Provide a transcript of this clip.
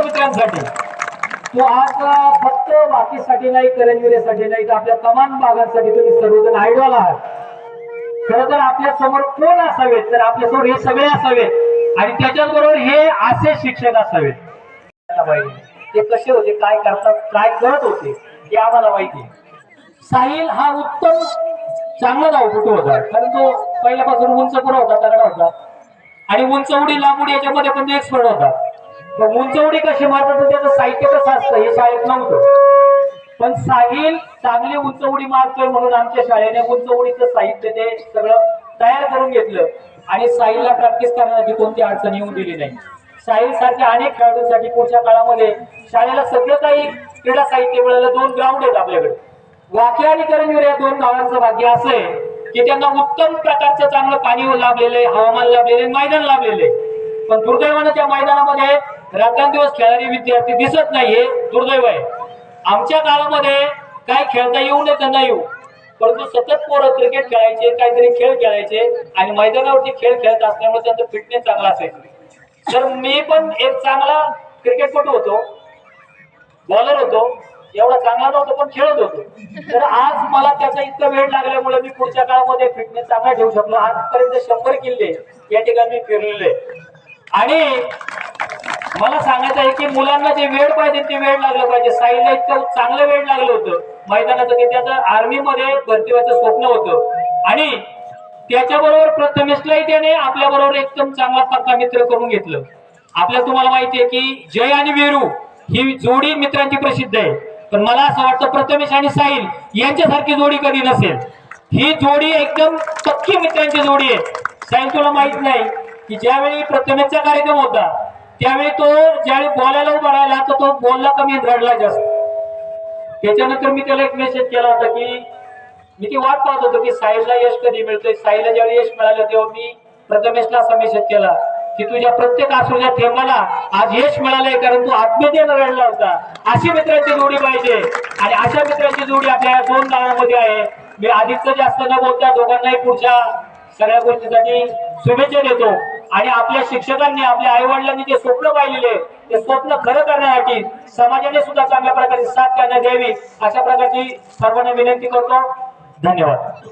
मित्रांसाठी तो आज फक्त बाकीसाठी नाही, करंजवेसाठी नाही, तर आपल्या कमान भागांसाठी तुम्ही सर्वजण आयडॉल आहात. खरं तर आपल्या समोर कोण असावेत, तर आपल्या समोर हे सगळे असावेत आणि त्याच्याबरोबर हे असे शिक्षक असावेत. ते कसे होते, काय करतात, काय करत होते हे आम्हाला माहिती. साहिल हा उत्तम चांगला धावपटू होता, कारण तो पहिल्यापासून उंच पुरा होता, तगडा होता आणि उंच उडी लांब उडी याच्यामध्ये पण एक्सपर्ट होता. तर उंच उडी कशी मारतात त्याचं साहित्य कसं असतं हे शाळेत नव्हतं, पण साहिल चांगली उंच उडी मारतोय म्हणून आमच्या शाळेने उंच उडीचं साहित्य ते सगळं तयार करून घेतलं आणि साहिलला प्रॅक्टिस करण्यासाठी कोणती अडचण येऊन दिली नाही. साहिल सारख्या अनेक खेळाडूंसाठी पुढच्या काळामध्ये शाळेला सगळं काही क्रीडा साहित्य मिळालं. 2 ग्राउंड आहेत आपल्याकडे, वाकी आणि करंजवेल या 2 गावांचं भाग्य असं आहे की त्यांना उत्तम प्रकारचं चांगलं पाणी लाभलेले, हवामान लाभलेले, मैदान लाभलेले. पण दुर्दैवानं त्या मैदानामध्ये रात्रंदिवस खेळणारे विद्यार्थी दिसत नाहीये, दुर्दैव आहे. आमच्या काळामध्ये काय खेळता येऊ नये त्यांना येऊ, परंतु सतत पोरं क्रिकेट खेळायचे, काहीतरी खेळ खेळायचे आणि मैदानावरती खेळ खेळत असल्यामुळे त्यांचं फिटनेस चांगला असायचं. तर मी पण एक चांगला क्रिकेटपटू होतो, बॉलर होतो, एवढा चांगला नव्हतो पण खेळत होतो. तर आज मला त्याचा इतका वेळ लागल्यामुळे मी पुढच्या काळामध्ये फिटनेस चांगला ठेवू शकलो. आजपर्यंत 100 किल्ले या ठिकाणी मी फिरलेले आणि मला सांगायचं आहे की मुलांना जे वेळ पाहिजे ते वेळ लागलं पाहिजे. साईला इतकं चांगलं वेळ लागलं होतं मैदानाचं की त्याचं आर्मीमध्ये भरती व्हायचं स्वप्न होतं आणि त्याच्याबरोबर प्रथमेशलाही त्याने आपल्या बरोबर एकदम चांगला पक्का मित्र करून घेतलं. आपल्याला तुम्हाला माहिती आहे की जय आणि वीरू ही जोडी मित्रांची प्रसिद्ध आहे, पण मला असं वाटतं प्रथमेश आणि साहिल यांच्यासारखी जोडी कधी नसेल. ही जोडी एकदम पक्की मित्रांची जोडी आहे. साहिल तुला माहित नाही की ज्यावेळी प्रथमेशचा कार्यक्रम होता त्यावेळी तो ज्यावेळी बोलायला उभा राहिला तर तो बोलला कमी रडला जास्त. त्याच्यानंतर मी त्याला एक मेसेज केला होता की मी ती वाट पाहत होतो की साहिलला यश कधी मिळतोय. साहिलला ज्यावेळी यश मिळालं तेव्हा मी प्रथमेशला असा मेसेज केला की तुझ्या प्रत्येक आसूच्या थेंबाला आज यश मिळालंय कारण तू आत्मीयतेने रडला होता. अशी मित्रांची जोडी पाहिजे आणि अशा मित्रांची जोडी आपल्या 2 गावांमध्ये आहे. मी अधिकच जास्त न बोलता दोघांनाही पुढच्या सगळ्या गोष्टीसाठी शुभेच्छा देतो आणि आपल्या शिक्षकांनी, आपल्या आई वडिलांनी जे स्वप्न पाहिलेले ते स्वप्न खरं करण्यासाठी समाजाने सुद्धा चांगल्या प्रकारे साथ करण्यात यावी अशा प्रकारची सर्वांना विनंती करतो. धन्यवाद.